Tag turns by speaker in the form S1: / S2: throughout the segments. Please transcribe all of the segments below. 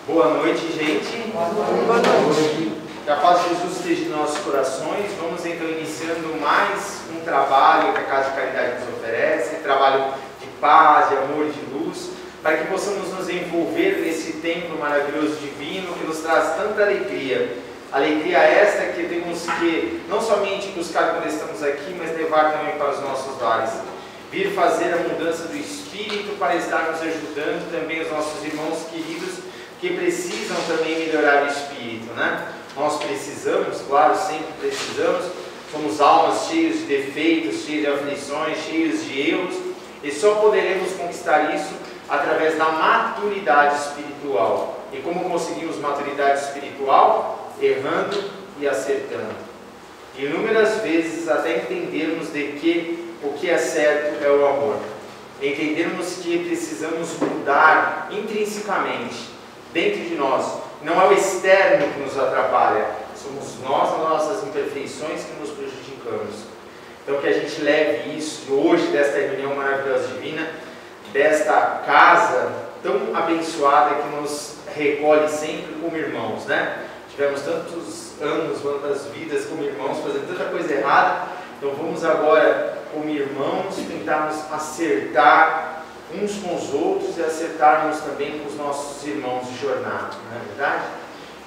S1: Boa noite, gente.
S2: Boa noite.
S1: Que a paz de Jesus esteja em nossos corações. Vamos então iniciando mais um trabalho que a Casa de Caridade nos oferece, trabalho de paz, de amor e de luz, para que possamos nos envolver nesse templo maravilhoso divino que nos traz tanta alegria. Alegria esta que temos que não somente buscar quando estamos aqui, mas levar também para os nossos lares. Vir fazer a mudança do Espírito para estar nos ajudando também os nossos irmãos queridos que precisam também melhorar o Espírito, né? Nós precisamos, claro, sempre precisamos, somos almas cheias de defeitos, cheias de aflições, cheias de erros, e só poderemos conquistar isso através da maturidade espiritual. E como conseguimos maturidade espiritual? Errando e acertando. Inúmeras vezes até entendermos de que o que é certo é o amor. Entendermos que precisamos mudar intrinsecamente dentro de nós. Não é o externo que nos atrapalha, somos nós, as nossas imperfeições que nos prejudicamos. Então que a gente leve isso hoje, desta reunião maravilhosa divina, desta casa tão abençoada que nos recolhe sempre como irmãos, né? Tivemos tantos anos, tantas vidas como irmãos, fazendo tanta coisa errada, então vamos agora como irmãos tentarmos acertar uns com os outros e acertarmos também com os nossos irmãos de jornada, não é verdade?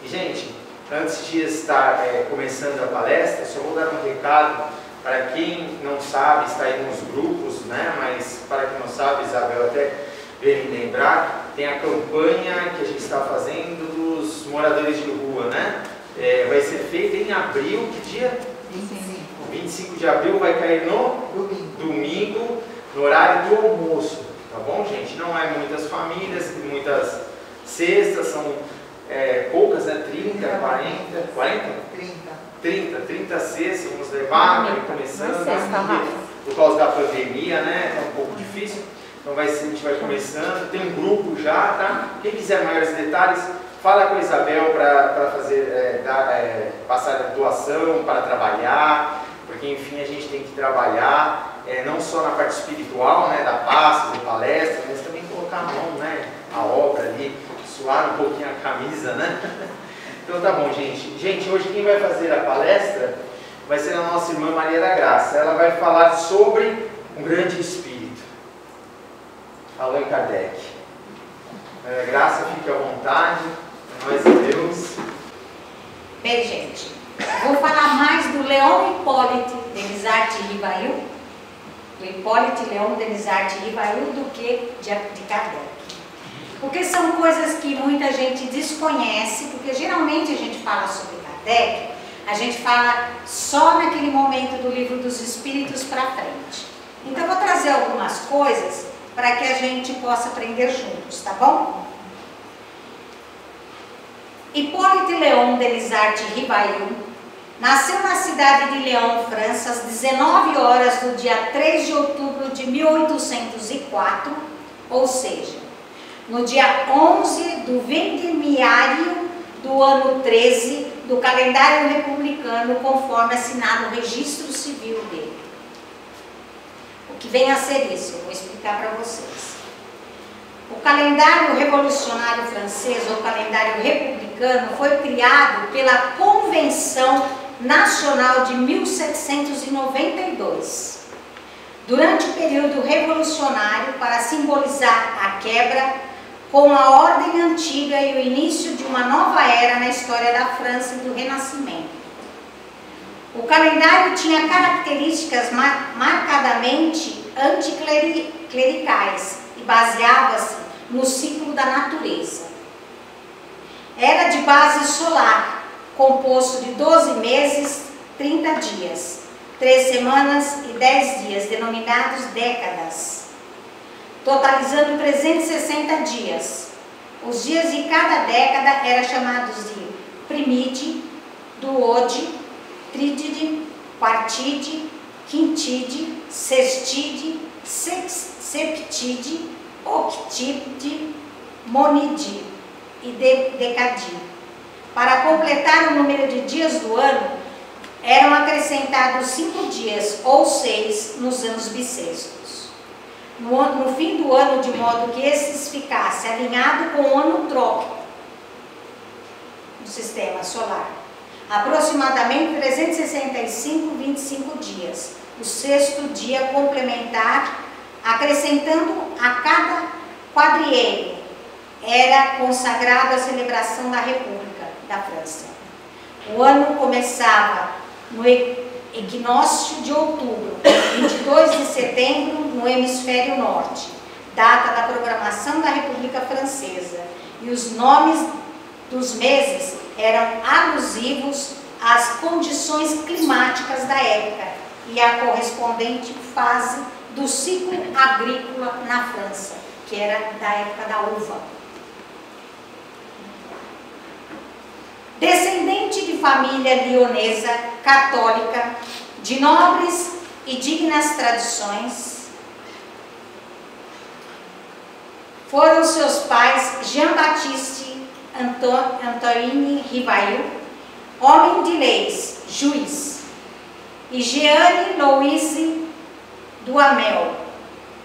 S1: E gente, antes de estar começando a palestra, só vou dar um recado para quem não sabe, está aí nos grupos, né? Mas para quem não sabe, Isabel até veio me lembrar, tem a campanha que a gente está fazendo dos moradores de rua, né? Vai ser feita em abril, que dia? 25 de abril, vai cair no domingo, no horário do almoço. Tá bom, gente? Não é muitas famílias, muitas cestas, são poucas, né? 30, 40? 30 cestas, vamos levar, começando, por causa da pandemia, né? É um pouco difícil, então a gente vai começando, tem um grupo já, tá? Quem quiser maiores detalhes, fala com a Isabel para fazer, passar a doação, para trabalhar, porque enfim a gente tem que trabalhar, não só na parte espiritual, né, da paz, fazer palestra, mas também colocar a mão, né, a obra ali, suar um pouquinho a camisa, né? Então tá bom, gente. Gente, hoje quem vai fazer a palestra vai ser a nossa irmã Maria da Graça. Ela vai falar sobre um grande espírito. Allan Kardec. Graça, fique à vontade. Nós e Deus.
S2: Bem, gente, vou falar mais do Leon Hippolyte Denisart Rivail, do Hippolyte Leon Denisart Rivail, do que de Kardec. Porque são coisas que muita gente desconhece, porque geralmente a gente fala sobre Kardec, a gente fala só naquele momento do Livro dos Espíritos para frente. Então eu vou trazer algumas coisas para que a gente possa aprender juntos, tá bom? Hippolyte Leon Denisart Rivail nasceu na cidade de Lyon, França, às 19 horas do dia 3 de outubro de 1804, ou seja, no dia 11 do vendemiário do ano 13 do calendário republicano, conforme assinado no registro civil dele. O que vem a ser isso? Eu vou explicar para vocês. O calendário revolucionário francês, ou calendário republicano, foi criado pela Convenção Nacional de 1792, durante o período revolucionário, para simbolizar a quebra com a ordem antiga e o início de uma nova era na história da França e do Renascimento. O calendário tinha características marcadamente anticlericais e baseava-se no ciclo da natureza. Era de base solar, composto de 12 meses, 30 dias, 3 semanas e 10 dias, denominados décadas, totalizando 360 dias. Os dias de cada década eram chamados de primide, duode, trídide, quartide, quintide, sextide, septide, octide, monide e decadide. Para completar o número de dias do ano, eram acrescentados 5 dias ou 6 nos anos bissextos. No fim do ano, de modo que esses ficassem alinhados com o ano trópico, sistema solar. Aproximadamente 365,25 dias. O sexto dia complementar, acrescentando a cada quadriênio, era consagrado à celebração da República da França. O ano começava no equinócio de outubro, 22 de setembro, no hemisfério norte, data da programação da República Francesa, e os nomes dos meses eram alusivos às condições climáticas da época e à correspondente fase do ciclo agrícola na França, que era da época da uva. Descendente de família lionesa católica, de nobres e dignas tradições, foram seus pais Jean-Baptiste Antoine Rivail, homem de leis, juiz, e Jeanne Louise Duhamel,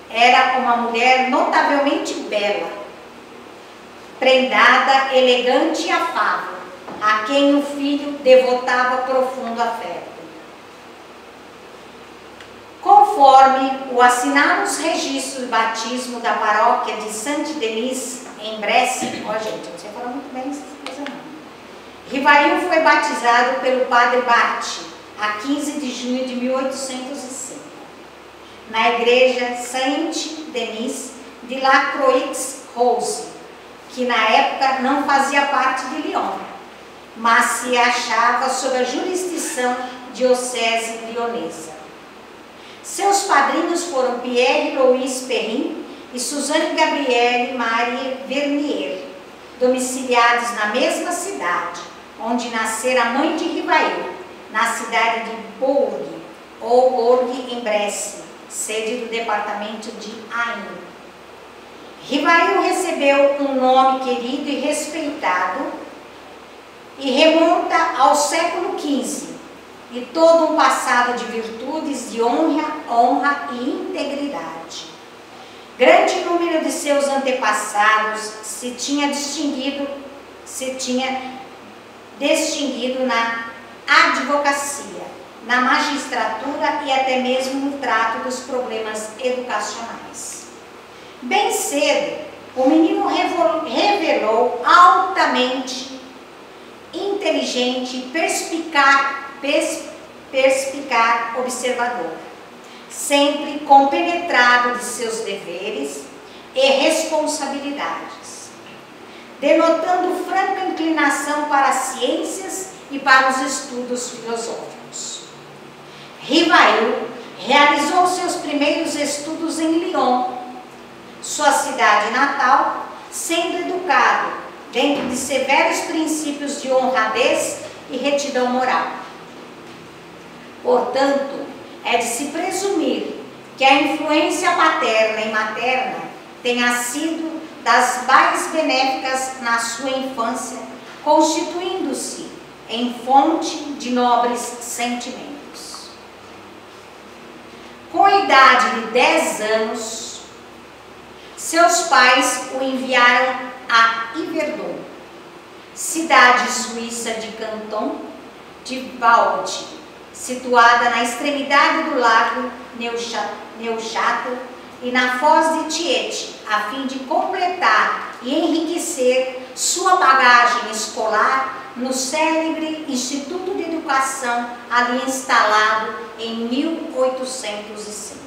S2: era uma mulher notavelmente bela, prendada, elegante e afável, a quem o filho devotava profundo afeto. Conforme o assinaram os registros de batismo da paróquia de Saint-Denis, em Bresse, ó gente, você fala muito bem essas coisas não. Rivail foi batizado pelo padre Bart, a 15 de junho de 1805, na igreja Saint-Denis de La Croix-Rousse, que na época não fazia parte de Lyon, mas se achava sob a jurisdição diocese lionesa. Seus padrinhos foram Pierre-Louis Perrin e Suzanne Gabrielle Marie Vernier, domiciliados na mesma cidade, onde nascera a mãe de Rivail, na cidade de Bourg, ou Bourg em Bresse, sede do departamento de Ain. Rivail recebeu um nome querido e respeitado e remonta ao século XV, e todo um passado de virtudes, de honra e integridade. Grande número de seus antepassados se tinha distinguido na advocacia, na magistratura e até mesmo no trato dos problemas educacionais. Bem cedo, o menino revelou altamente inteligente e perspicaz observador, sempre compenetrado de seus deveres e responsabilidades, denotando franca inclinação para as ciências e para os estudos filosóficos. Rivail realizou seus primeiros estudos em Lyon, sua cidade natal, sendo educado dentro de severos princípios de honradez e retidão moral. Portanto, é de se presumir que a influência paterna e materna tenha sido das mais benéficas na sua infância, constituindo-se em fonte de nobres sentimentos. Com a idade de 10 anos, seus pais o enviaram a Yverdon, cidade suíça de Canton de Vaud, situada na extremidade do lago Neuchâtel e na foz de Tietê, a fim de completar e enriquecer sua bagagem escolar no célebre Instituto de Educação, ali instalado em 1805.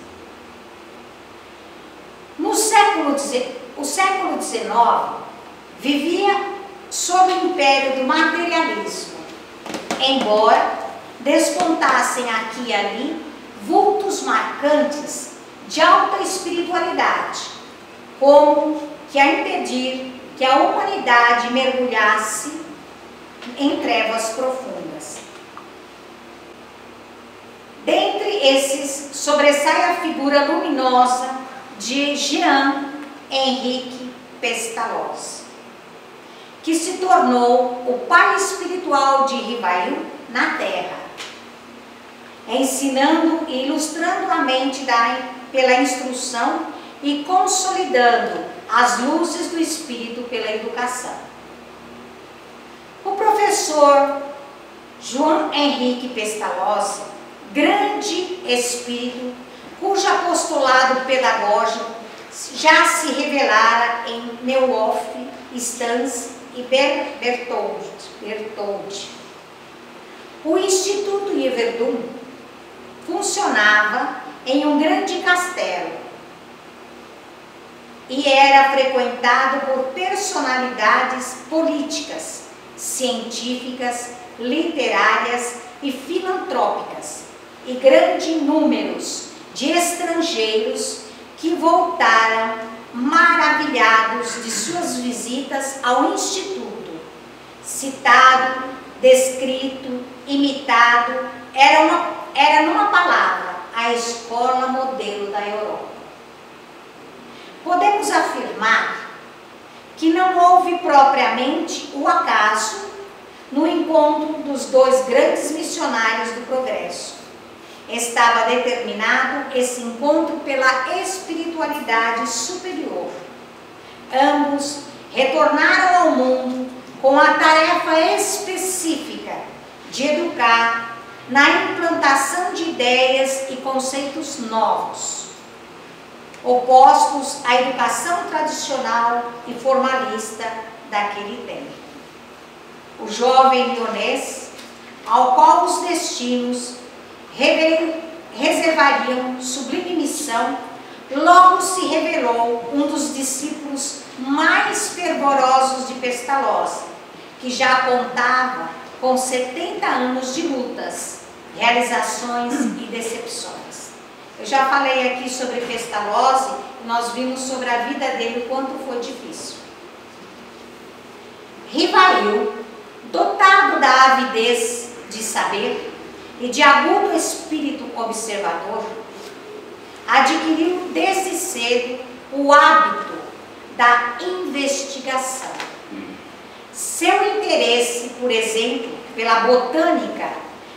S2: O século XIX vivia sob o império do materialismo, embora despontassem aqui e ali vultos marcantes de alta espiritualidade, como que a impedir que a humanidade mergulhasse em trevas profundas. Dentre esses, sobressai a figura luminosa de Jean-Henrique Pestalozzi, que se tornou o pai espiritual de Rivail na Terra, ensinando e ilustrando a mente pela instrução e consolidando as luzes do Espírito pela educação. O professor João Henrique Pestalozzi, grande espírito, cujo apostolado pedagógico já se revelara em Neuhoff, Stans e Bertholdt. O Instituto Yverdun funcionava em um grande castelo e era frequentado por personalidades políticas, científicas, literárias e filantrópicas, e grandes números de estrangeiros que voltaram maravilhados de suas visitas ao Instituto. Citado, descrito, imitado, era numa palavra, a escola modelo da Europa. Podemos afirmar que não houve propriamente o acaso no encontro dos dois grandes missionários do progresso. Estava determinado esse encontro pela espiritualidade superior. Ambos retornaram ao mundo com a tarefa específica de educar na implantação de ideias e conceitos novos, opostos à educação tradicional e formalista daquele tempo. O jovem lionês, ao qual os destinos reservariam sublime missão, logo se revelou um dos discípulos mais fervorosos de Pestalozzi, que já contava com 70 anos de lutas, realizações e decepções. Eu já falei aqui sobre Pestalozzi, nós vimos sobre a vida dele, o quanto foi difícil. Rivail, dotado da avidez de saber e de agudo espírito observador, adquiriu desde cedo o hábito da investigação. Seu interesse, por exemplo, pela botânica,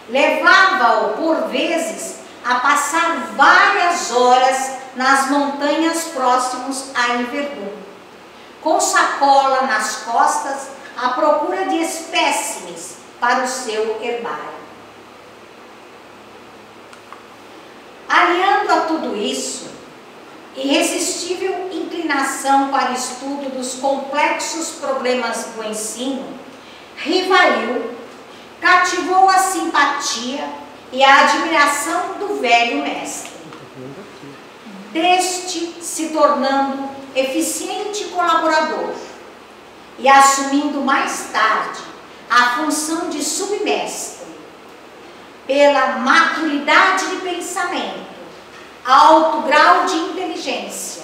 S2: levava-o, por vezes, a passar várias horas nas montanhas próximas a Yverdun, com sacola nas costas, à procura de espécimes para o seu herbário. Aliando a tudo isso, irresistível inclinação para o estudo dos complexos problemas do ensino, Rivail cativou a simpatia e a admiração do velho mestre, deste se tornando eficiente colaborador e assumindo mais tarde a função de submestre, pela maturidade de pensamento, alto grau de inteligência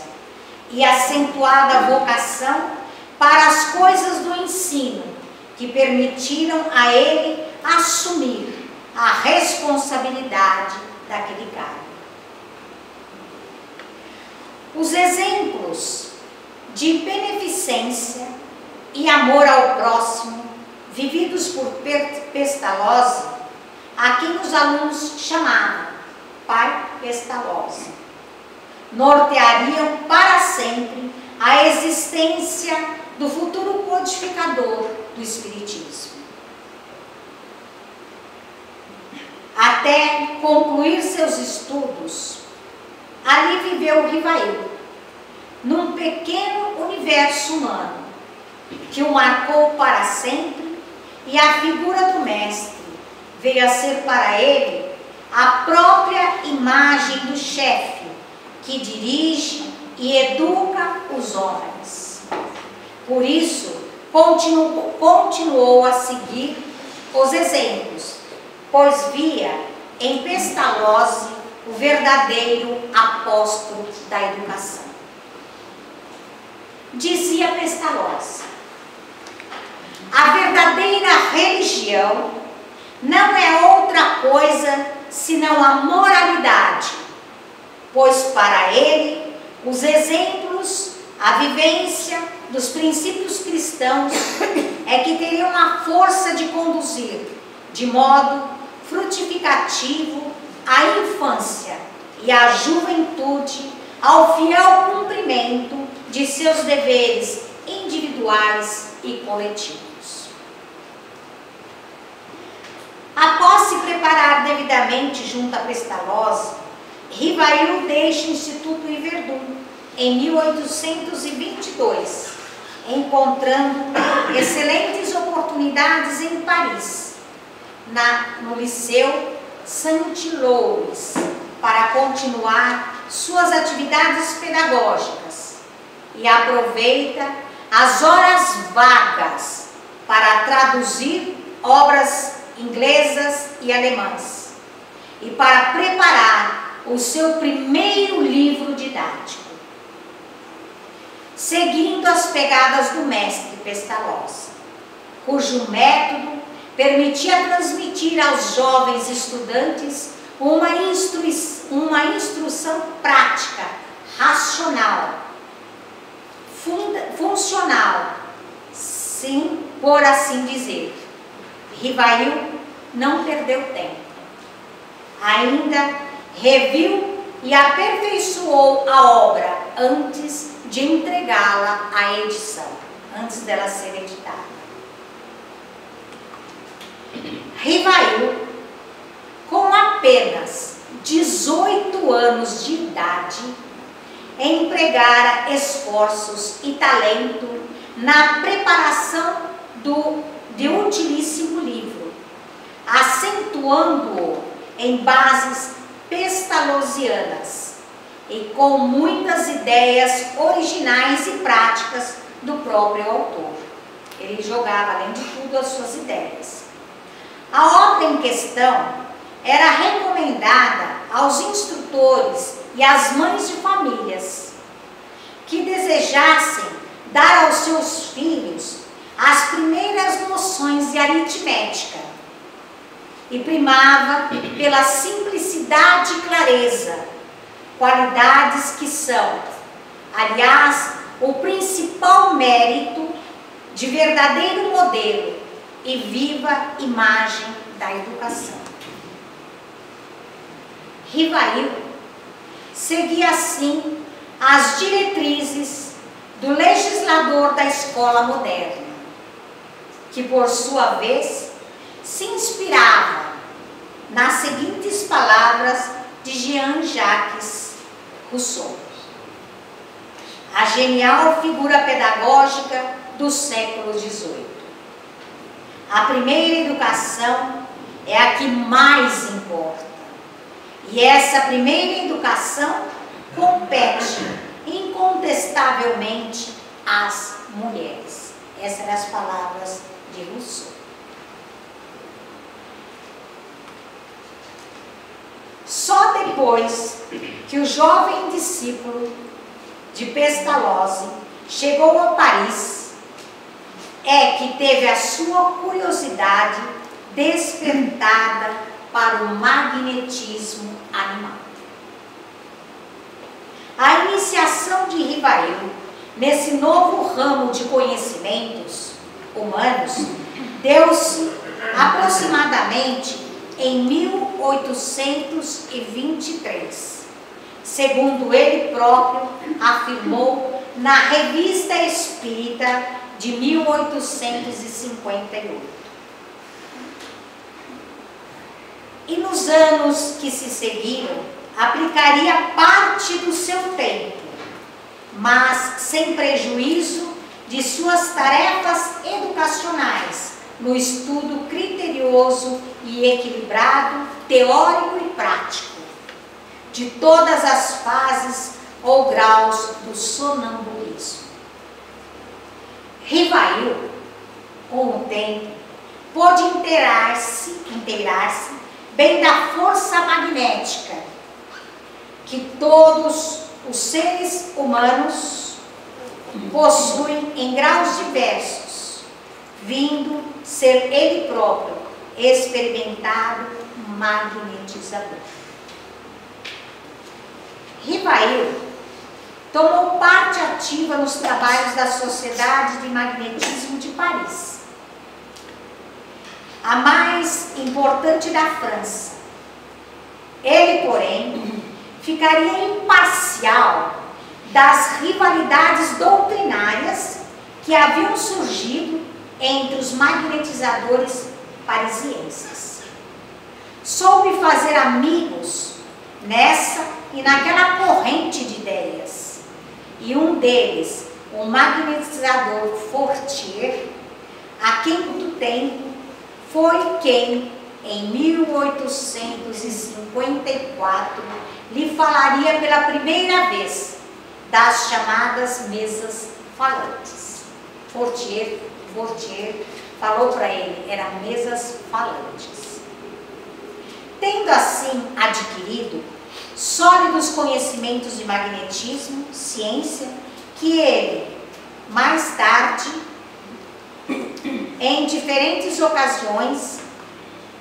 S2: e acentuada vocação para as coisas do ensino, que permitiram a ele assumir a responsabilidade daquele cargo. Os exemplos de beneficência e amor ao próximo, vividos por Pestalozzi, a quem os alunos chamavam Pai Pestalozzi, norteariam para sempre a existência do futuro codificador do Espiritismo. Até concluir seus estudos, ali viveu Rivail, num pequeno universo humano, que o marcou para sempre, e a figura do mestre veio a ser para ele a própria imagem do chefe, que dirige e educa os homens. Por isso, continuou a seguir os exemplos, pois via em Pestalozzi o verdadeiro apóstolo da educação. Dizia Pestalozzi: a verdadeira religião não é outra coisa senão a moralidade, pois para ele os exemplos, a vivência dos princípios cristãos é que teriam a força de conduzir de modo frutificativo a infância e a juventude ao fiel cumprimento de seus deveres individuais e coletivos. Após se preparar devidamente junto a Pestalozzi, Rivail deixa o Instituto Yverdun em 1822, encontrando excelentes oportunidades em Paris, no Liceu Saint-Louis, para continuar suas atividades pedagógicas, e aproveita as horas vagas para traduzir obras inglesas e alemãs e para preparar o seu primeiro livro didático, seguindo as pegadas do mestre Pestalozzi, cujo método permitia transmitir aos jovens estudantes uma instrução prática, racional, funcional, sim, por assim dizer. Rivail não perdeu tempo. Ainda reviu e aperfeiçoou a obra antes de entregá-la à edição, antes dela ser editada. Rivail, com apenas 18 anos de idade, empregara esforços e talento na preparação de utilíssimo livro, acentuando-o em bases pestalozzianas e com muitas ideias originais e práticas do próprio autor. Ele jogava, além de tudo, as suas ideias. A obra em questão era recomendada aos instrutores e às mães de famílias que desejassem dar aos seus filhos as primeiras noções de aritmética e primava pela simplicidade e clareza, qualidades que são, aliás, o principal mérito de verdadeiro modelo e viva imagem da educação. Rivail seguia assim as diretrizes do legislador da escola moderna, que por sua vez se inspirava nas seguintes palavras de Jean-Jacques Rousseau, a genial figura pedagógica do século XVIII. A primeira educação é a que mais importa, e essa primeira educação compete incontestavelmente às mulheres. Essas eram as palavras de Rousseau. Só depois que o jovem discípulo de Pestalozzi chegou a Paris é que teve a sua curiosidade despertada para o magnetismo animal. A iniciação de Rivail nesse novo ramo de conhecimentos humanos deu-se aproximadamente em 1823, segundo ele próprio afirmou na Revista Espírita de 1858. E nos anos que se seguiram, aplicaria parte do seu tempo, mas sem prejuízo de suas tarefas educacionais, no estudo criterioso e equilibrado, teórico e prático, de todas as fases ou graus do sonambulismo. Rivail, com o tempo, pôde inteirar-se bem da força magnética que todos os seres humanos possuem em graus diversos, vindo ser ele próprio experimentado magnetizador. Rivail tomou parte ativa nos trabalhos da Sociedade de Magnetismo de Paris, a mais importante da França. Ele, porém, ficaria imparcial das rivalidades doutrinárias que haviam surgido entre os magnetizadores parisienses. soube fazer amigos nessa e naquela corrente de ideias. E um deles, o magnetizador Fortier, a quem muito tempo, foi quem, em 1854, lhe falaria pela primeira vez das chamadas mesas falantes. Fortier falou para ele, eram mesas falantes. Tendo assim adquirido sólidos conhecimentos de magnetismo, ciência, que ele, mais tarde, em diferentes ocasiões,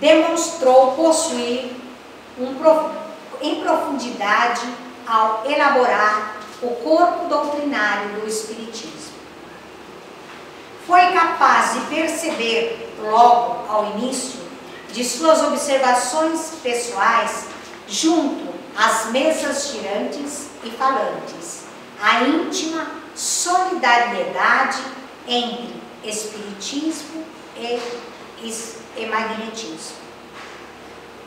S2: demonstrou possuir em profundidade ao elaborar o corpo doutrinário do Espiritismo. Foi capaz de perceber, logo ao início de suas observações pessoais, junto às mesas girantes e falantes, a íntima solidariedade entre Espiritismo e magnetismo,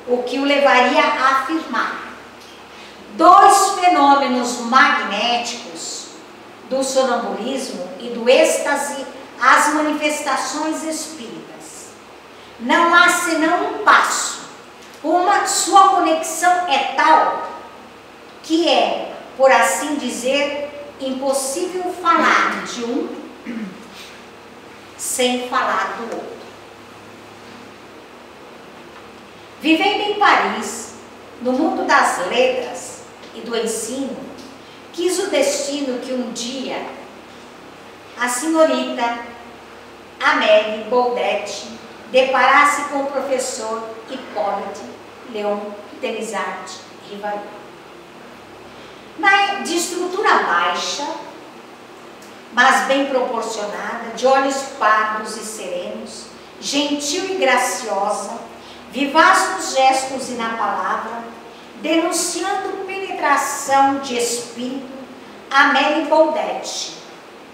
S2: o que o levaria a afirmar: dois fenômenos magnéticos, do sonambulismo e do êxtase, as manifestações espíritas. Não há senão um passo, sua conexão é tal que é, por assim dizer, impossível falar de um sem falar do outro. Vivendo em Paris, no mundo das letras e do ensino, quis o destino que um dia a senhorita Amélie Baudet deparasse com o professor Hippolyte Léon Delisart Rivail. De estrutura baixa, mas bem proporcionada, de olhos pardos e serenos, gentil e graciosa, vivaz nos gestos e na palavra, denunciando penetração de espírito, Amélie Baudet,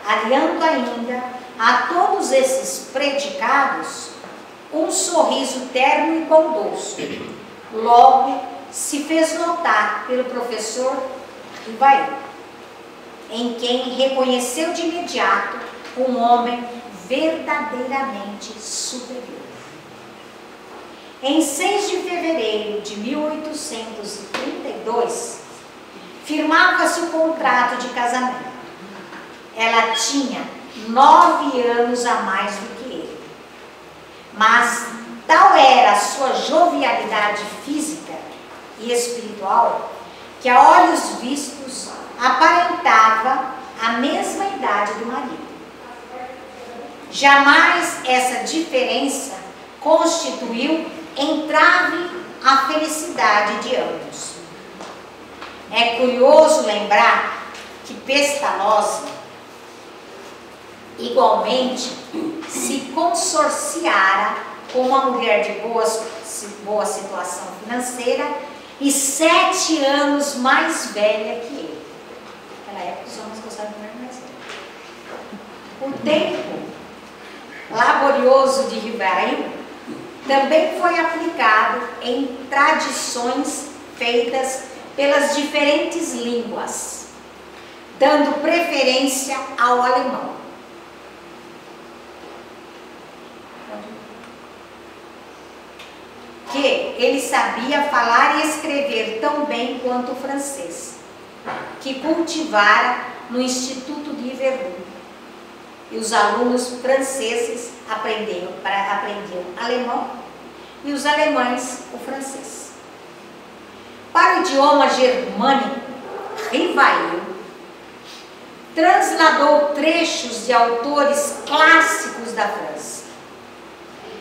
S2: aliando ainda a todos esses predicados um sorriso terno e bondoso. Logo se fez notar pelo professor Rivail, em quem reconheceu de imediato um homem verdadeiramente superior. Em 6 de fevereiro de 1832, firmava-se o contrato de casamento. Ela tinha 9 anos a mais do que ele, mas tal era a sua jovialidade física e espiritual que, a olhos vistos, aparentava a mesma idade do marido. Jamais essa diferença constituiu entrave à felicidade de ambos. É curioso lembrar que Pestalozzi igualmente se consorciara com uma mulher de boa situação financeira e 7 anos mais velha que ele. Naquela época os homens gostavam de mulher mais velha. O tempo laborioso de Rivail também foi aplicado em tradições feitas pelas diferentes línguas, dando preferência ao alemão. Que ele sabia falar e escrever tão bem quanto o francês, que cultivara no Instituto de Verdun. E os alunos franceses aprendiam alemão e os alemães o francês. Para o idioma germânico, Rivail transladou trechos de autores clássicos da França,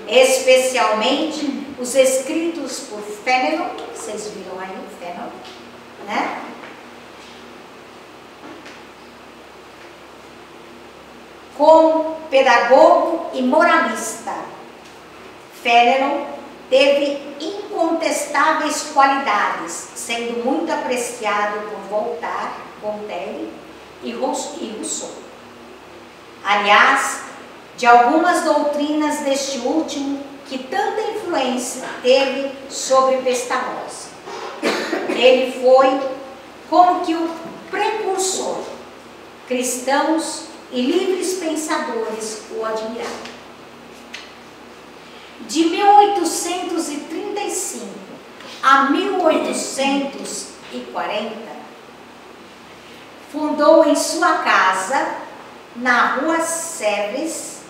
S2: especialmente os escritos por Fénelon, vocês viram aí o Fénelon, né? Como pedagogo e moralista, Fénelon teve incontestáveis qualidades, sendo muito apreciado por Voltaire e Rousseau. Aliás, de algumas doutrinas deste último, que tanta influência teve sobre Pestalozzi. Ele foi como que o precursor. Cristãos e livres pensadores o admiraram. De 1835 a 1840, fundou em sua casa, na Rua Sèvres,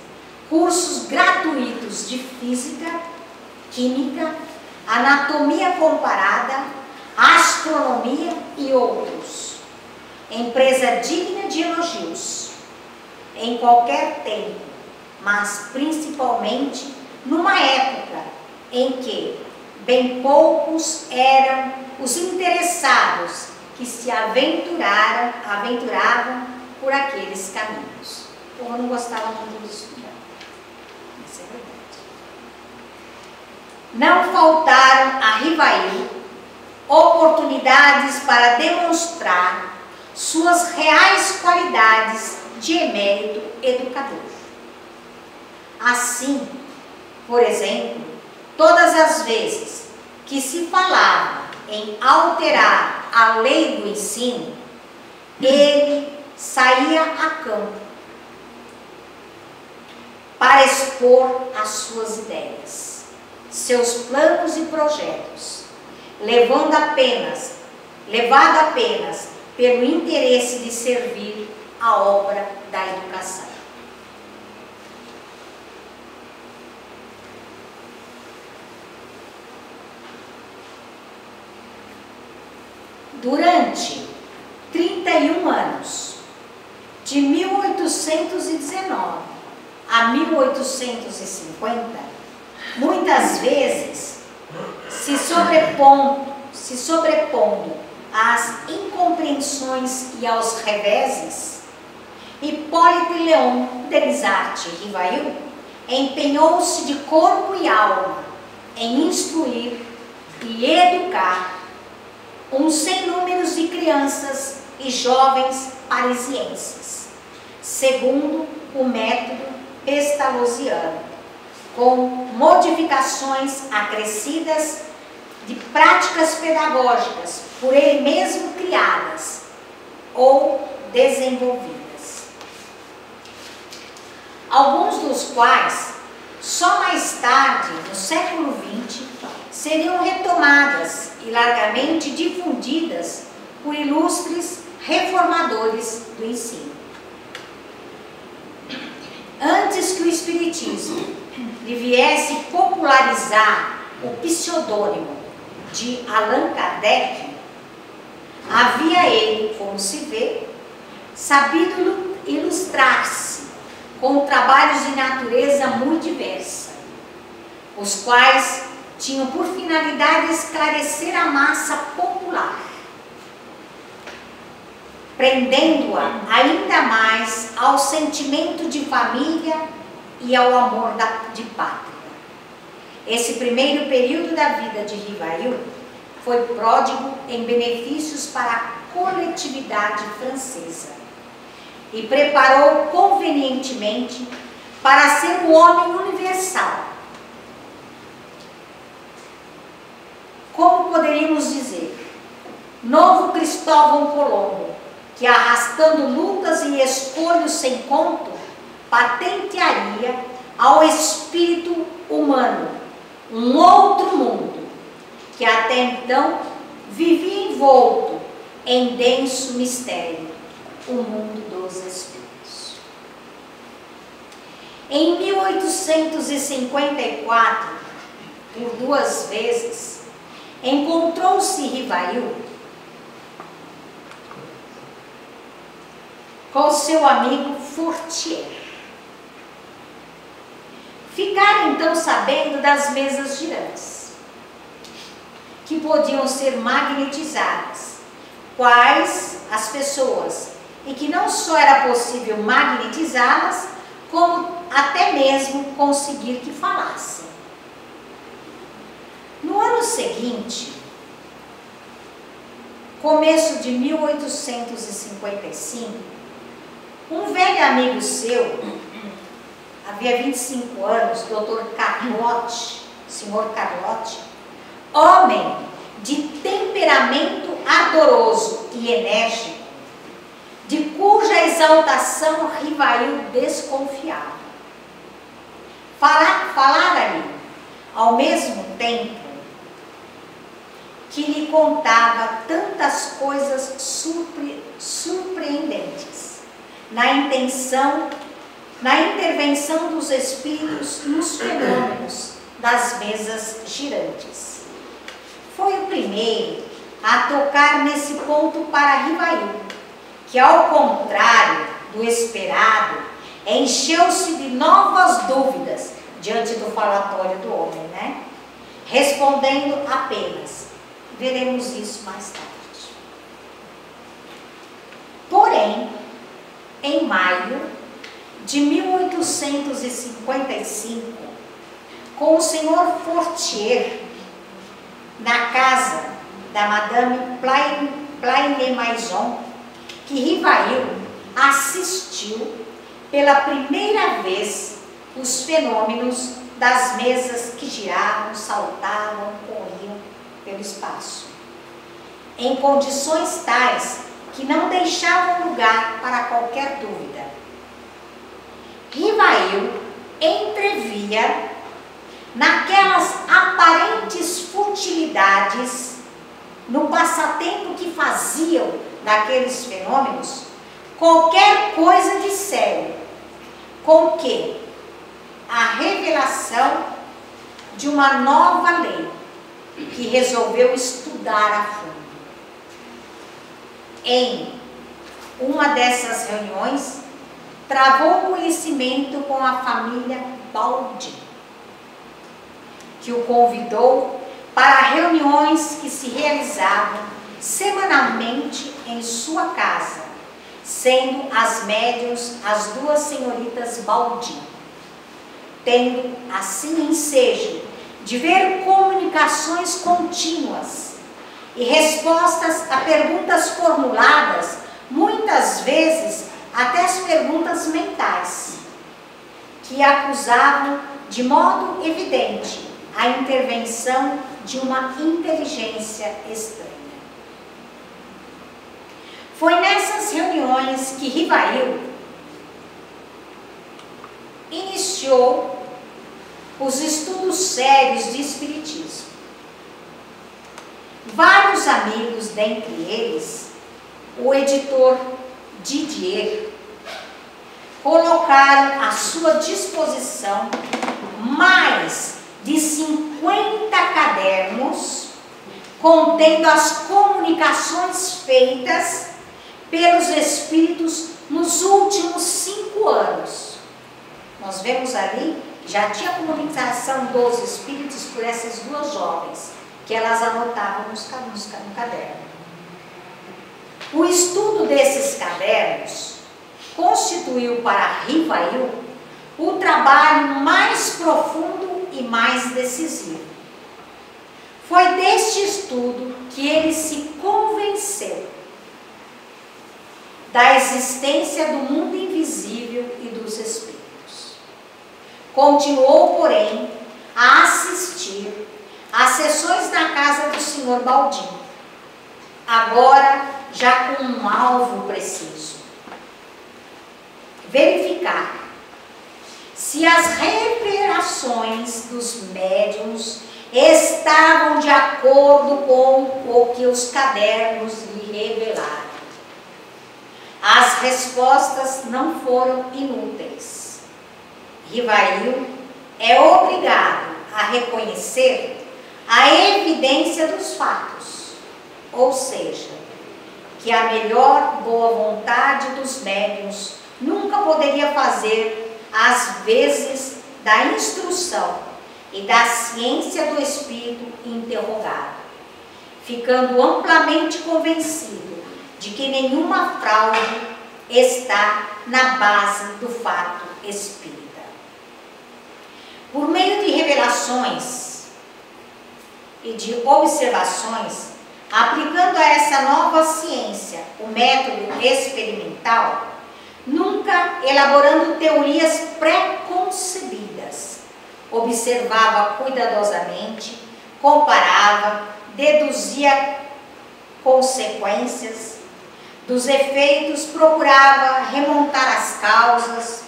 S2: cursos gratuitos de física, química, anatomia comparada, astronomia e outros. Empresa digna de elogios, em qualquer tempo, mas principalmente numa época em que bem poucos eram os interessados que se aventuravam por aqueles caminhos. O povo não gostava muito de estudar. Isso é verdade. Não faltaram a Rivail oportunidades para demonstrar suas reais qualidades de emérito educador. Assim, por exemplo, todas as vezes que se falava em alterar a lei do ensino, ele saía a campo para expor as suas ideias, seus planos e projetos, levado apenas pelo interesse de servir a obra da educação. Durante 31 anos, de 1819 a 1850, muitas vezes se sobrepondo às incompreensões e aos reveses, Hipólito Leon Delisarte Rivail empenhou-se de corpo e alma em instruir e educar sem números de crianças e jovens parisienses, segundo o método pestalozziano, com modificações acrescidas de práticas pedagógicas por ele mesmo criadas ou desenvolvidas, alguns dos quais só mais tarde, no século XX, seriam retomadas e largamente difundidas por ilustres reformadores do ensino. Antes que o Espiritismo lhe viesse popularizar o pseudônimo de Allan Kardec, havia ele, como se vê, sabido ilustrar-se com trabalhos de natureza muito diversa, os quais tinham por finalidade esclarecer a massa popular, prendendo-a ainda mais ao sentimento de família e ao amor de pátria. Esse primeiro período da vida de Rivail foi pródigo em benefícios para a coletividade francesa e preparou convenientemente para ser um homem universal. Como poderíamos dizer, novo Cristóvão Colombo, que arrastando lutas e escolhos sem conto, patentearia ao espírito humano um outro mundo, que até então vivia envolto em denso mistério, o mundo dos espíritos. Em 1854, por 2 vezes, encontrou-se Rivail com seu amigo Fortier. Ficaram então sabendo das mesas girantes, que podiam ser magnetizadas, quais as pessoas, e que não só era possível magnetizá-las, como até mesmo conseguir que falassem. No ano seguinte, começo de 1855, um velho amigo seu havia 25 anos, Dr. Carlotti, Sr. Carlotti, homem de temperamento ardoroso e enérgico, de cuja exaltação Rivail desconfiava. Falara-lhe, ao mesmo tempo, que lhe contava tantas coisas surpreendentes na intervenção dos espíritos nos fenômenos das mesas girantes. Foi o primeiro a tocar nesse ponto para Rivail, que, ao contrário do esperado, encheu-se de novas dúvidas diante do falatório do homem, né? Respondendo apenas: veremos isso mais tarde. Porém, em maio de 1855, com o Sr. Fortier, na casa da Madame Plainé-Maison, que Rivail assistiu pela primeira vez os fenômenos das mesas que giravam, saltavam, corriam pelo espaço, em condições tais que não deixavam lugar para qualquer dúvida. Rivail entrevia naquelas aparentes futilidades, no passatempo que faziam daqueles fenômenos, qualquer coisa de sério, com que a revelação de uma nova lei que resolveu estudar a fundo. Em uma dessas reuniões, travou conhecimento com a família Baldin, que o convidou para reuniões que se realizavam semanalmente em sua casa, sendo as médiuns as duas senhoritas Baldin, tendo assim ensejo de ver comunicações contínuas e respostas a perguntas formuladas, muitas vezes até as perguntas mentais, que acusavam de modo evidente a intervenção de uma inteligência estranha. Foi nessas reuniões que Rivail iniciou os estudos sérios de espiritismo. Vários amigos, dentre eles, o editor Didier, colocaram à sua disposição mais de 50 cadernos contendo as comunicações feitas pelos espíritos nos últimos 5 anos. Nós vemos ali, já tinha comunicação dos espíritos por essas duas jovens, que elas anotavam no caderno. O estudo desses cadernos constituiu para Rivail o trabalho mais profundo e mais decisivo. Foi deste estudo que ele se convenceu da existência do mundo invisível e dos espíritos. Continuou, porém, a assistir às sessões na casa do Sr. Baldin, agora já com um alvo preciso: verificar se as revelações dos médiuns estavam de acordo com o que os cadernos lhe revelaram. As respostas não foram inúteis. Rivail é obrigado a reconhecer a evidência dos fatos, ou seja, que a melhor boa vontade dos médiuns nunca poderia fazer as vezes da instrução e da ciência do espírito interrogado, ficando amplamente convencido de que nenhuma fraude está na base do fato espírita. Por meio de revelações e de observações, aplicando a essa nova ciência o método experimental, nunca elaborando teorias pré-concebidas, preconcebidas. Observava cuidadosamente, comparava, deduzia consequências dos efeitos, procurava remontar as causas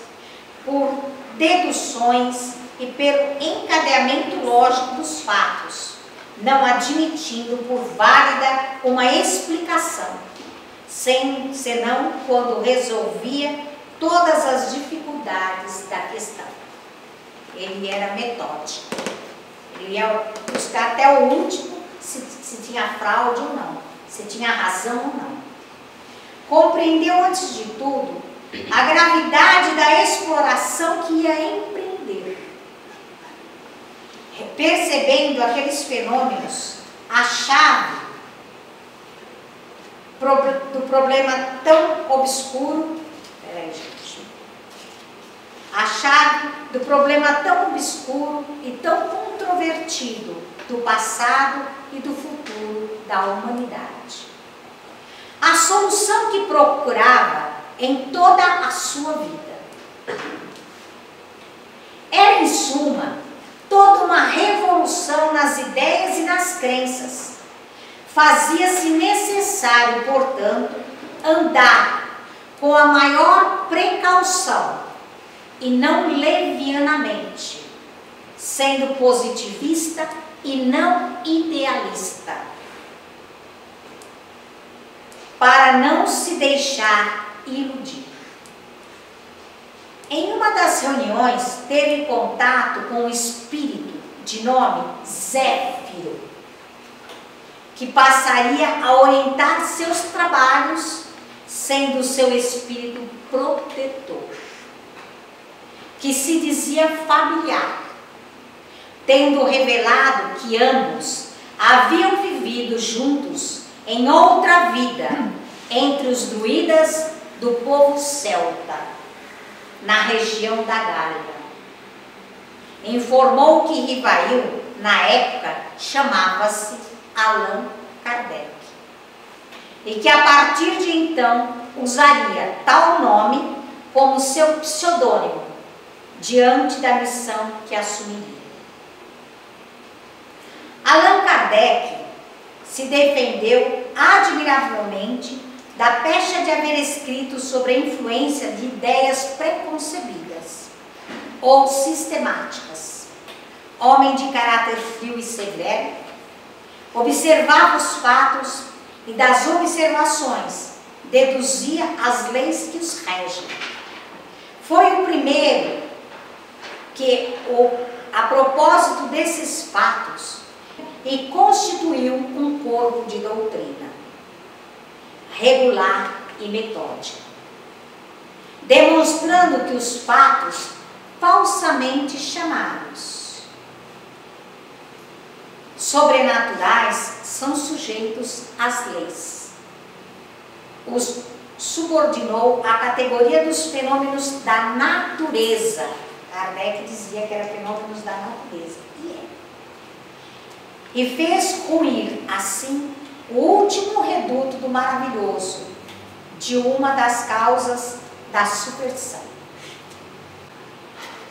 S2: por deduções e pelo encadeamento lógico dos fatos, não admitindo por válida uma explicação, senão quando resolvia todas as dificuldades da questão. Ele era metódico. Ele ia buscar até o último se tinha fraude ou não, se tinha razão ou não. Compreendeu, antes de tudo, a gravidade da exploração que ia empreender. Percebendo aqueles fenômenos, a chave do problema tão obscuro, a chave do problema tão obscuro e tão controvertido do passado e do futuro da humanidade. A solução que procurava em toda a sua vida. Era, em suma, toda uma revolução nas ideias e nas crenças. Fazia-se necessário, portanto, andar com a maior precaução e não levianamente, sendo positivista e não idealista, para não se deixar iludir. Em uma das reuniões, teve contato com um espírito de nome Zéfiro, que passaria a orientar seus trabalhos, sendo seu espírito protetor, que se dizia familiar, tendo revelado que ambos haviam vivido juntos em outra vida, entre os druidas do povo celta, na região da Gália. Informou que Rivail, na época, chamava-se Allan Kardec, e que a partir de então usaria tal nome como seu pseudônimo, diante da missão que assumiria. Allan Kardec se defendeu admiravelmente da pecha de haver escrito sobre a influência de ideias preconcebidas ou sistemáticas. Homem de caráter frio e severo, observava os fatos e das observações deduzia as leis que os regem. Foi o primeiro que, a propósito desses fatos, e constituiu um corpo de doutrina regular e metódico, demonstrando que os fatos falsamente chamados sobrenaturais são sujeitos às leis. Os subordinou à categoria dos fenômenos da natureza. Kardec dizia que eram fenômenos da natureza, e fez ruir, assim, o último reduto do maravilhoso, de uma das causas da superstição.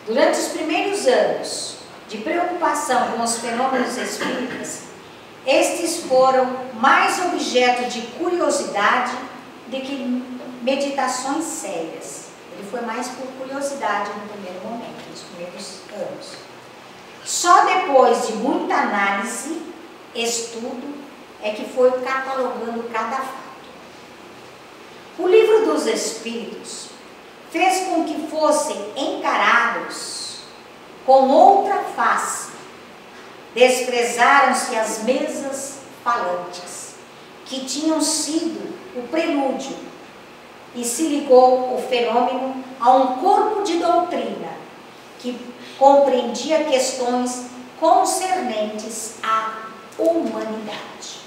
S2: Durante os primeiros anos de preocupação com os fenômenos espíritas, estes foram mais objeto de curiosidade do que meditações sérias. Ele foi mais por curiosidade no primeiro momento, nos primeiros anos. Só depois de muita análise, estudo, é que foi catalogando cada fato. O Livro dos Espíritos fez com que fossem encarados com outra face. Desprezaram-se as mesas falantes, que tinham sido o prelúdio, e se ligou o fenômeno a um corpo de doutrina que compreendia questões concernentes à humanidade.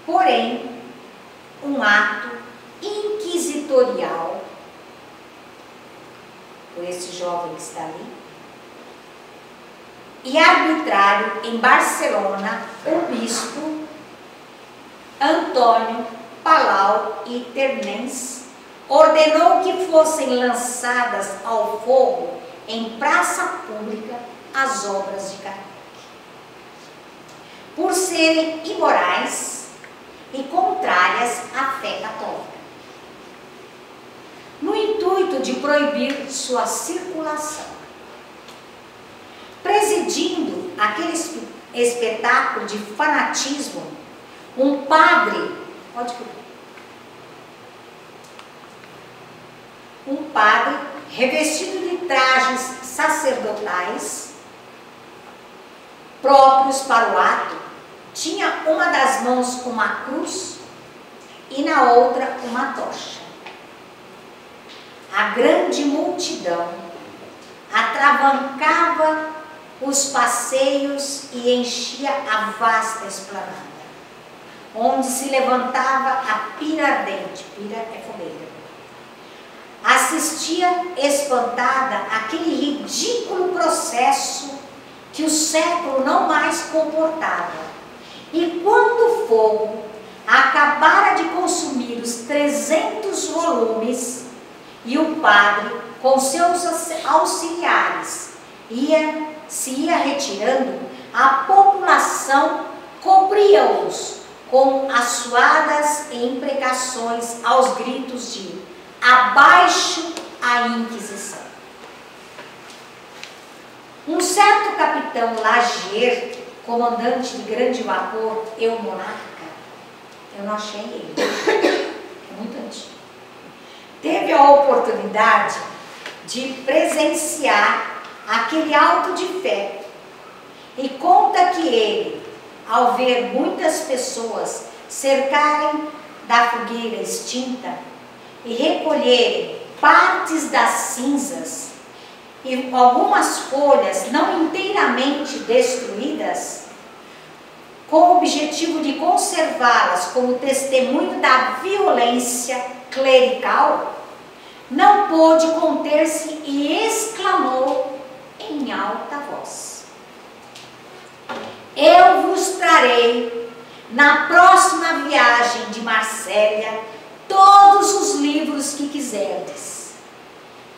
S2: Porém, um ato inquisitorial por esse jovem que está ali e arbitrário em Barcelona, o bispo Antônio Palau e Ternens ordenou que fossem lançadas ao fogo em praça pública as obras de Kardec, por serem imorais e contrárias à fé católica, no intuito de proibir sua circulação. Presidindo aquele espetáculo de fanatismo, um padre, revestido de trajes sacerdotais próprios para o ato, tinha uma das mãos uma cruz e na outra uma tocha. A grande multidão atravancava os passeios e enchia a vasta esplanada, onde se levantava a pira ardente, pira é fogueira. Assistia espantada àquele ridículo processo que o século não mais comportava. E quando o fogo acabara de consumir os 300 volumes e o padre, com seus auxiliares, se ia retirando, a população cobria-os com assoadas imprecações aos gritos de abaixo a Inquisição. Um certo capitão Lagier, comandante de grande vapor, monarca, eu não achei ele, é muito antigo, teve a oportunidade de presenciar aquele auto de fé e conta que ele, ao ver muitas pessoas cercarem da fogueira extinta e recolherem partes das cinzas e algumas folhas não inteiramente destruídas, com o objetivo de conservá-las como testemunho da violência clerical, não pôde conter-se e exclamou em alta voz: eu vos trarei na próxima viagem de Marsella todos os livros que quiserdes.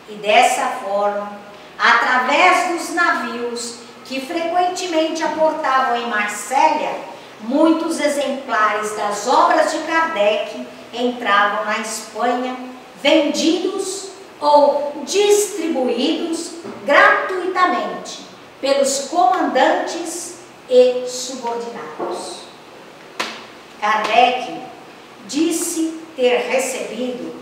S2: E dessa forma, através dos navios que frequentemente aportavam em Marsella, muitos exemplares das obras de Kardec entravam na Espanha, vendidos ou distribuídos gratuitamente pelos comandantes e subordinados. Kardec disse ter recebido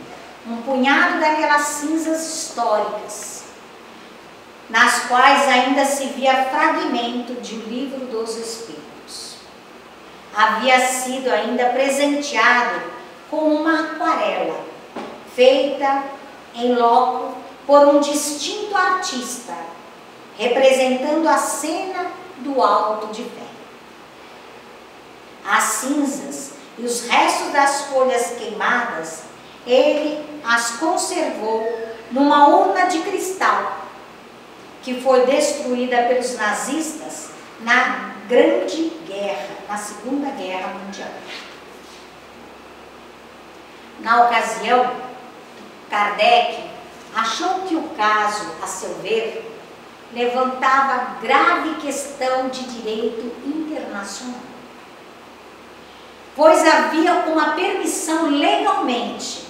S2: um punhado daquelas cinzas históricas, nas quais ainda se via fragmento de O Livro dos Espíritos. Havia sido ainda presenteado com uma aquarela, feita em loco por um distinto artista, representando a cena do Auto de Fé. As cinzas e os restos das folhas queimadas, ele as conservou numa urna de cristal, que foi destruída pelos nazistas na Grande Guerra, na Segunda Guerra Mundial. Na ocasião, Kardec achou que o caso, a seu ver, levantava grave questão de direito internacional, pois havia uma permissão legalmente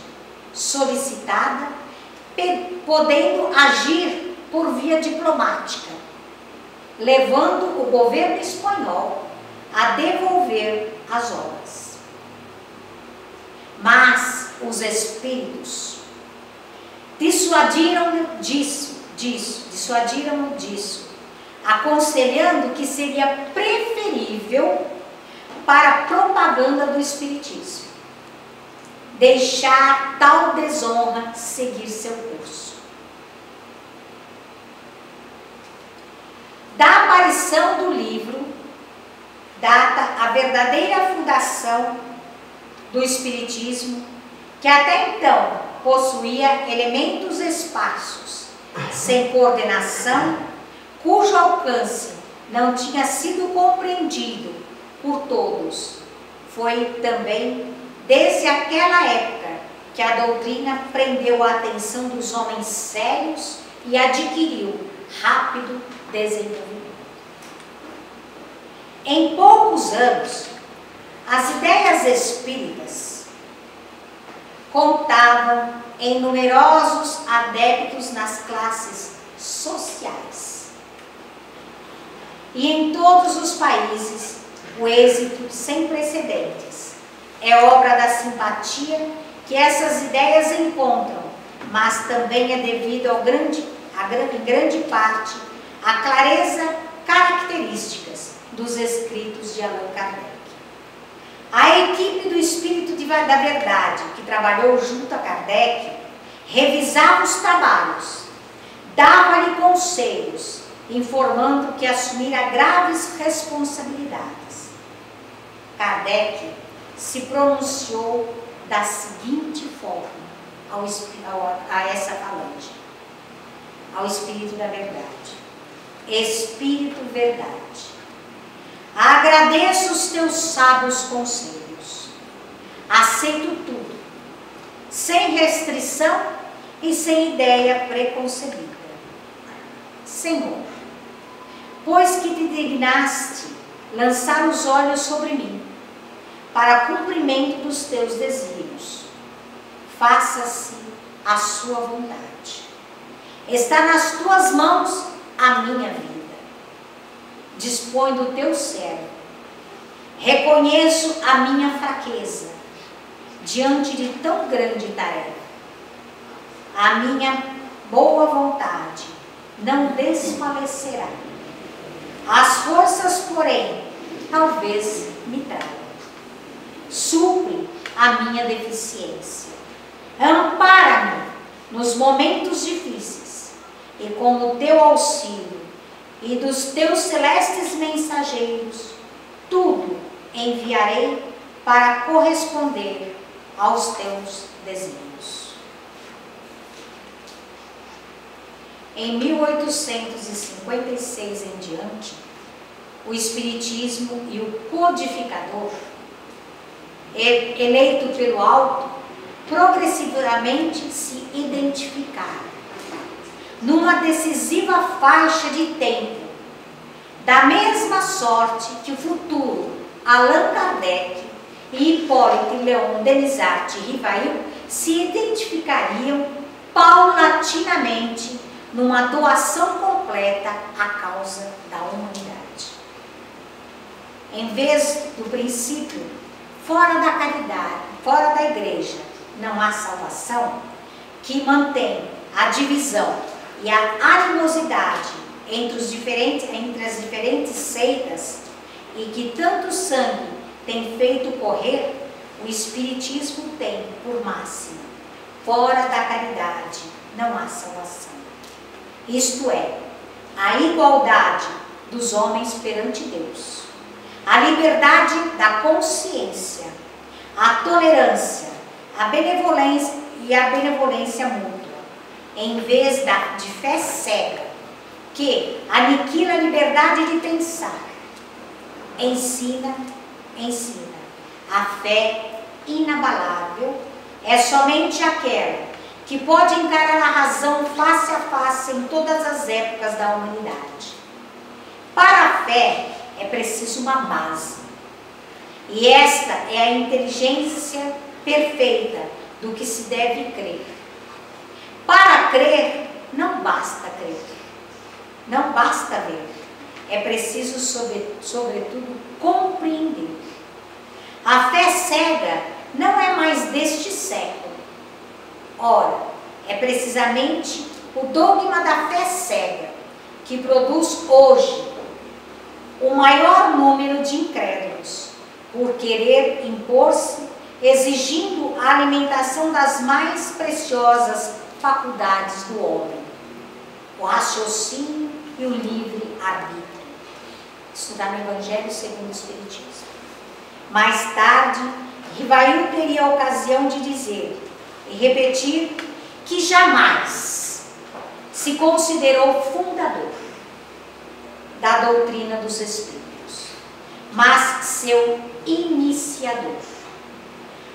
S2: solicitada, podendo agir por via diplomática, levando o governo espanhol a devolver as obras. Mas os espíritos dissuadiram-no disso, aconselhando que seria preferível para a propaganda do espiritismo deixar tal desonra seguir seu curso. Da aparição do livro data a verdadeira fundação do espiritismo, que até então possuía elementos esparsos, sem coordenação, cujo alcance não tinha sido compreendido por todos. Foi também desde aquela época que a doutrina prendeu a atenção dos homens sérios e adquiriu rápido desenvolvimento. Em poucos anos, as ideias espíritas contavam em numerosos adeptos nas classes sociais. E em todos os países, o êxito sem precedentes é obra da simpatia que essas ideias encontram, mas também é devido em grande parte à clareza características dos escritos de Allan Kardec. A equipe do Espírito da Verdade, que trabalhou junto a Kardec, revisava os trabalhos, dava-lhe conselhos, informando que assumira graves responsabilidades. Kardec se pronunciou da seguinte forma a essa falange, ao Espírito da Verdade: Espírito Verdade, agradeço os teus sábios conselhos, aceito tudo, sem restrição e sem ideia preconcebida. Senhor, pois que te dignaste lançar os olhos sobre mim, para cumprimento dos teus desígnios, faça-se a sua vontade. Está nas tuas mãos a minha vida. Dispõe do teu servo. Reconheço a minha fraqueza diante de tão grande tarefa. A minha boa vontade não desfalecerá. As forças, porém, talvez me tragam. Supre a minha deficiência. Ampara-me nos momentos difíceis e com o teu auxílio e dos teus celestes mensageiros, tudo enviarei para corresponder aos teus desígnios. Em 1856 em diante, o Espiritismo e o codificador, eleito pelo alto, progressivamente se identificaram numa decisiva faixa de tempo, da mesma sorte que o futuro Allan Kardec e Hippolyte Léon Denisart Rivail se identificariam paulatinamente numa doação completa à causa da humanidade. Em vez do princípio, fora da caridade, fora da igreja, não há salvação, que mantém a divisão e a animosidade entre as diferentes seitas e que tanto sangue tem feito correr, o Espiritismo tem por máxima: fora da caridade não há salvação. Isto é, a igualdade dos homens perante Deus, a liberdade da consciência, a tolerância, a benevolência e a benevolência mútua, em vez de fé cega, que aniquila a liberdade de pensar. Ensina. A fé inabalável é somente aquela que pode encarar a razão face a face em todas as épocas da humanidade. Para a fé é preciso uma base, e esta é a inteligência perfeita do que se deve crer. Para crer, não basta crer, não basta ver, é preciso, sobretudo, compreender. A fé cega não é mais deste século. Ora, é precisamente o dogma da fé cega que produz hoje o maior número de incrédulos, por querer impor-se, exigindo a alimentação das mais preciosas faculdades do homem, o raciocínio e o livre-arbítrio. Isso está no Evangelho segundo o Espiritismo. Mais tarde, Rivail teria a ocasião de dizer e repetir que jamais se considerou fundador da doutrina dos Espíritos, mas seu iniciador.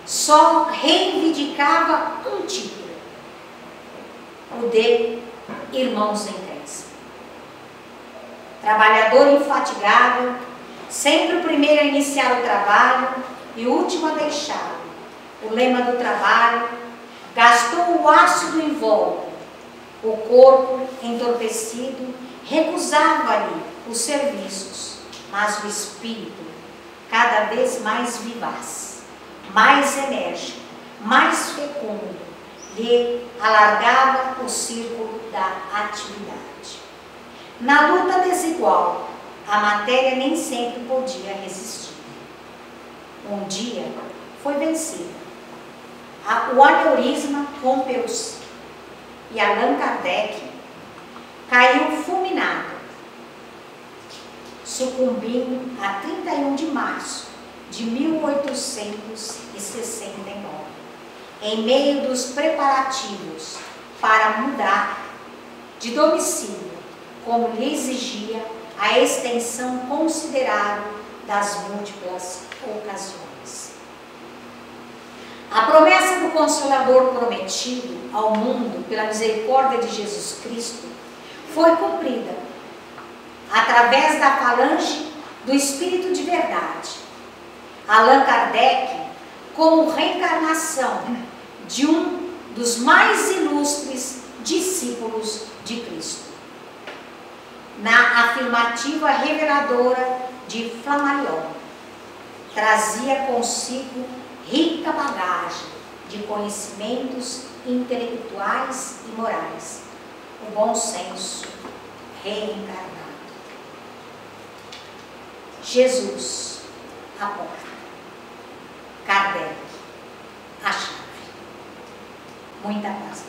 S2: só reivindicava um título, o de irmãos em crença. Trabalhador infatigável, sempre o primeiro a iniciar o trabalho e o último a deixá-lo. O lema do trabalho: gastou o ácido invólucro. O corpo, entorpecido, recusava-lhe os serviços, mas o espírito, cada vez mais vivaz, mais enérgico, mais fecundo, lhe alargava o círculo da atividade. Na luta desigual, a matéria nem sempre podia resistir. Um dia foi vencida. O aneurisma rompeu-se e Allan Kardec caiu fulminado, sucumbindo a 31 de março de 1869, em meio dos preparativos para mudar de domicílio, como lhe exigia a extensão considerável das múltiplas ocasiões. A promessa do Consolador prometido ao mundo pela misericórdia de Jesus Cristo foi cumprida através da falange do Espírito de Verdade. Allan Kardec, como reencarnação de um dos mais ilustres discípulos de Cristo, na afirmativa reveladora de Flammarion, trazia consigo rica bagagem de conhecimentos intelectuais e morais, o bom senso reencarnado. Jesus, a porta. Kardec, a chave. Muita paz.